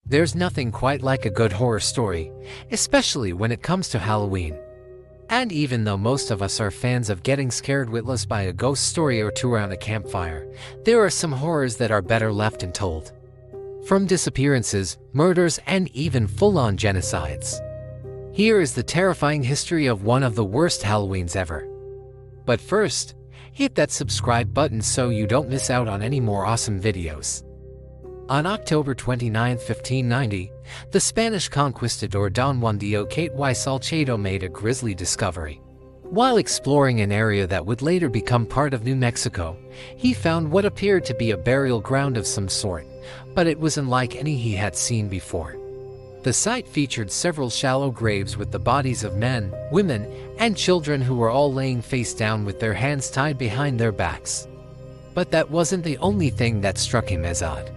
There's nothing quite like a good horror story, especially when it comes to Halloween. And even though most of us are fans of getting scared witless by a ghost story or two around a campfire, there are some horrors that are better left untold. From disappearances, murders, and even full-on genocides. Here is the terrifying history of one of the worst Halloweens ever. But first, hit that subscribe button so you don't miss out on any more awesome videos. On October 29, 1590, the Spanish conquistador Don Juan de Ocate y Salcedo made a grisly discovery. While exploring an area that would later become part of New Mexico, he found what appeared to be a burial ground of some sort, but it was unlike any he had seen before. The site featured several shallow graves with the bodies of men, women, and children who were all laying face down with their hands tied behind their backs. But that wasn't the only thing that struck him as odd.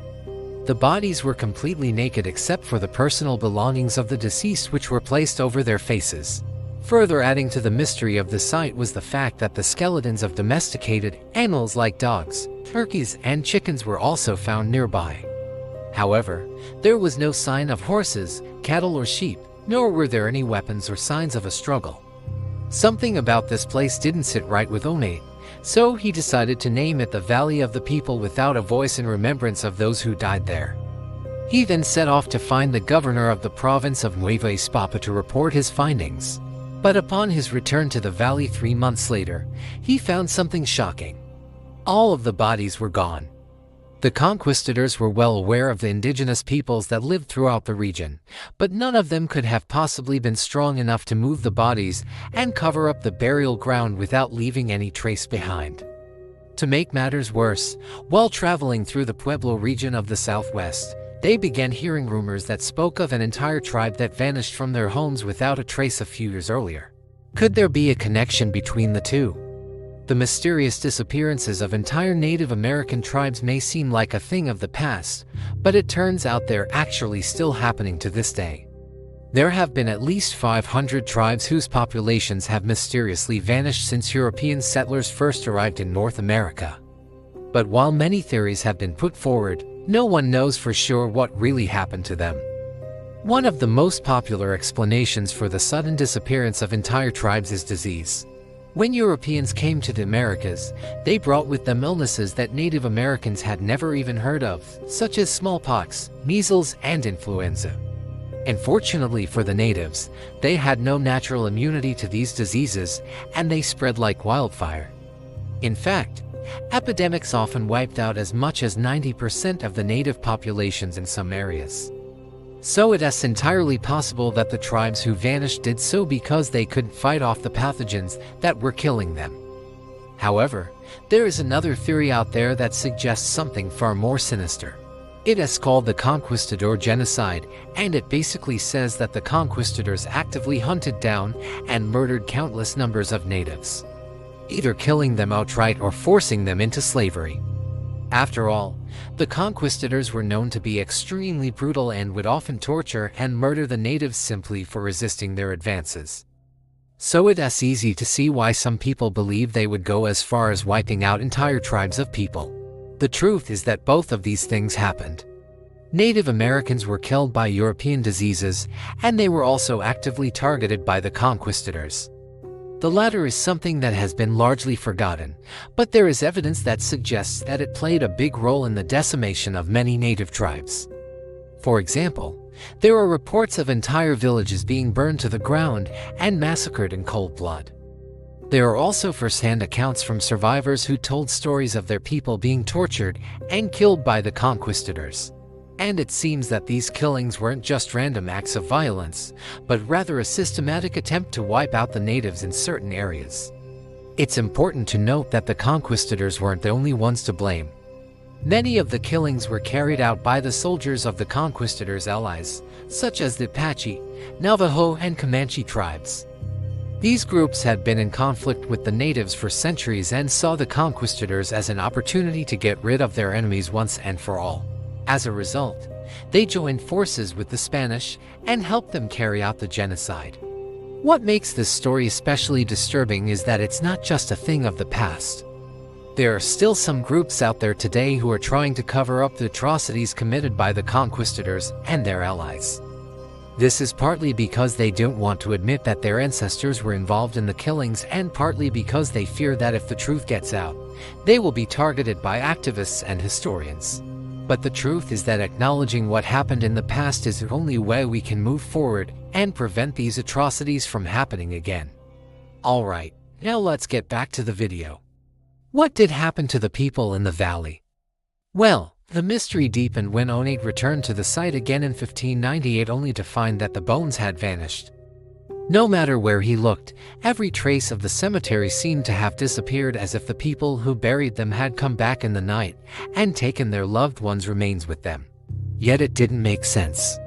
The bodies were completely naked except for the personal belongings of the deceased, which were placed over their faces. Further adding to the mystery of the site was the fact that the skeletons of domesticated animals like dogs, turkeys, and chickens were also found nearby. However, there was no sign of horses, cattle, or sheep, nor were there any weapons or signs of a struggle. Something about this place didn't sit right with Ocate, so he decided to name it the Valley of the People Without a Voice in remembrance of those who died there. He then set off to find the governor of the province of Nueva Espapa to report his findings. But upon his return to the valley 3 months later, he found something shocking. All of the bodies were gone. The conquistadors were well aware of the indigenous peoples that lived throughout the region, but none of them could have possibly been strong enough to move the bodies and cover up the burial ground without leaving any trace behind. To make matters worse, while traveling through the Pueblo region of the southwest, they began hearing rumors that spoke of an entire tribe that vanished from their homes without a trace a few years earlier. Could there be a connection between the two? The mysterious disappearances of entire Native American tribes may seem like a thing of the past, but it turns out they're actually still happening to this day. There have been at least 500 tribes whose populations have mysteriously vanished since European settlers first arrived in North America. But while many theories have been put forward, no one knows for sure what really happened to them. One of the most popular explanations for the sudden disappearance of entire tribes is disease. When Europeans came to the Americas, they brought with them illnesses that Native Americans had never even heard of, such as smallpox, measles, and influenza. Unfortunately for the natives, they had no natural immunity to these diseases, and they spread like wildfire. In fact, epidemics often wiped out as much as 90% of the native populations in some areas. So it is entirely possible that the tribes who vanished did so because they couldn't fight off the pathogens that were killing them. However, there is another theory out there that suggests something far more sinister. It is called the Conquistador Genocide, and it basically says that the conquistadors actively hunted down and murdered countless numbers of natives, either killing them outright or forcing them into slavery. After all, the conquistadors were known to be extremely brutal and would often torture and murder the natives simply for resisting their advances. So it is easy to see why some people believe they would go as far as wiping out entire tribes of people. The truth is that both of these things happened. Native Americans were killed by European diseases, and they were also actively targeted by the conquistadors. The latter is something that has been largely forgotten, but there is evidence that suggests that it played a big role in the decimation of many native tribes. For example, there are reports of entire villages being burned to the ground and massacred in cold blood. There are also first-hand accounts from survivors who told stories of their people being tortured and killed by the conquistadors. And it seems that these killings weren't just random acts of violence, but rather a systematic attempt to wipe out the natives in certain areas. It's important to note that the conquistadors weren't the only ones to blame. Many of the killings were carried out by the soldiers of the conquistadors' allies, such as the Apache, Navajo, and Comanche tribes. These groups had been in conflict with the natives for centuries and saw the conquistadors as an opportunity to get rid of their enemies once and for all. As a result, they joined forces with the Spanish and helped them carry out the genocide. What makes this story especially disturbing is that it's not just a thing of the past. There are still some groups out there today who are trying to cover up the atrocities committed by the conquistadors and their allies. This is partly because they don't want to admit that their ancestors were involved in the killings, and partly because they fear that if the truth gets out, they will be targeted by activists and historians. But the truth is that acknowledging what happened in the past is the only way we can move forward and prevent these atrocities from happening again. Alright, now let's get back to the video. What did happen to the people in the valley? Well, the mystery deepened when Oneid returned to the site again in 1598 only to find that the bones had vanished. No matter where he looked, every trace of the cemetery seemed to have disappeared, as if the people who buried them had come back in the night and taken their loved ones' remains with them. Yet it didn't make sense.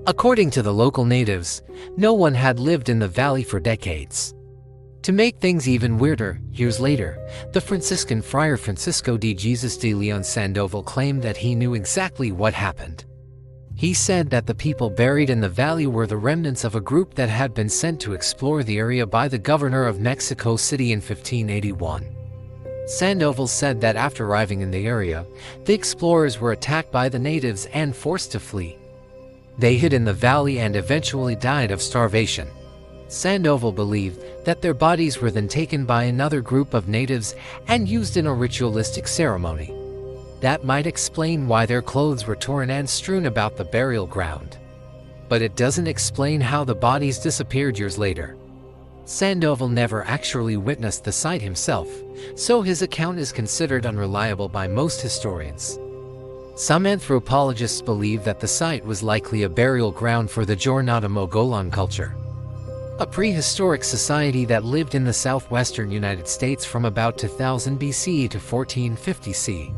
According to the local natives, no one had lived in the valley for decades. To make things even weirder, years later, the Franciscan friar Francisco de Jesus de Leon Sandoval claimed that he knew exactly what happened. He said that the people buried in the valley were the remnants of a group that had been sent to explore the area by the governor of Mexico City in 1581. Sandoval said that after arriving in the area, the explorers were attacked by the natives and forced to flee. They hid in the valley and eventually died of starvation. Sandoval believed that their bodies were then taken by another group of natives and used in a ritualistic ceremony. That might explain why their clothes were torn and strewn about the burial ground. But it doesn't explain how the bodies disappeared years later. Sandoval never actually witnessed the site himself, so his account is considered unreliable by most historians. Some anthropologists believe that the site was likely a burial ground for the Jornada Mogollon culture, a prehistoric society that lived in the southwestern United States from about 2000 BC to 1450 CE.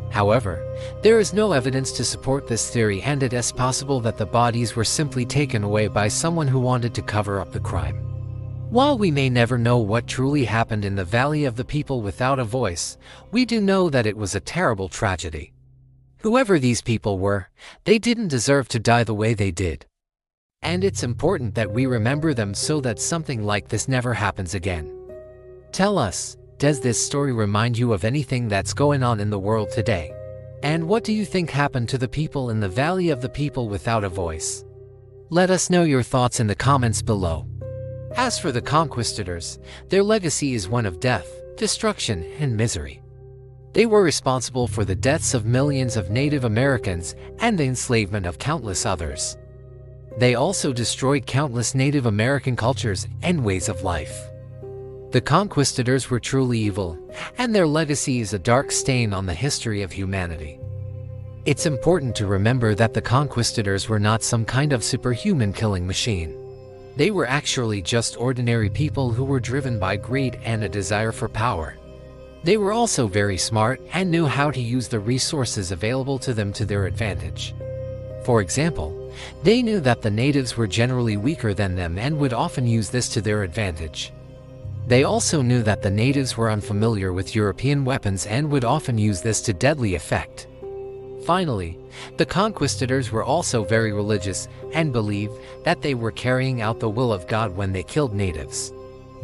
However, there is no evidence to support this theory, and it is possible that the bodies were simply taken away by someone who wanted to cover up the crime. While we may never know what truly happened in the Valley of the People without a voice, we do know that it was a terrible tragedy. Whoever these people were, they didn't deserve to die the way they did. And it's important that we remember them so that something like this never happens again. Tell us, does this story remind you of anything that's going on in the world today? And what do you think happened to the people in the Valley of the People without a voice? Let us know your thoughts in the comments below. As for the conquistadors, their legacy is one of death, destruction, and misery. They were responsible for the deaths of millions of Native Americans and the enslavement of countless others. They also destroyed countless Native American cultures and ways of life. The conquistadors were truly evil, and their legacy is a dark stain on the history of humanity. It's important to remember that the conquistadors were not some kind of superhuman killing machine. They were actually just ordinary people who were driven by greed and a desire for power. They were also very smart and knew how to use the resources available to them to their advantage. For example, they knew that the natives were generally weaker than them and would often use this to their advantage. They also knew that the natives were unfamiliar with European weapons and would often use this to deadly effect. Finally, the conquistadors were also very religious and believed that they were carrying out the will of God when they killed natives.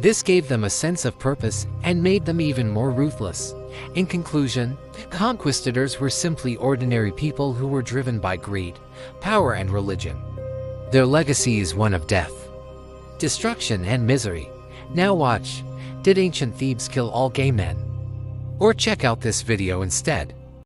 This gave them a sense of purpose and made them even more ruthless. In conclusion, conquistadors were simply ordinary people who were driven by greed, power, and religion. Their legacy is one of death, destruction, and misery. Now watch, did ancient Thebes kill all gay men? Or check out this video instead.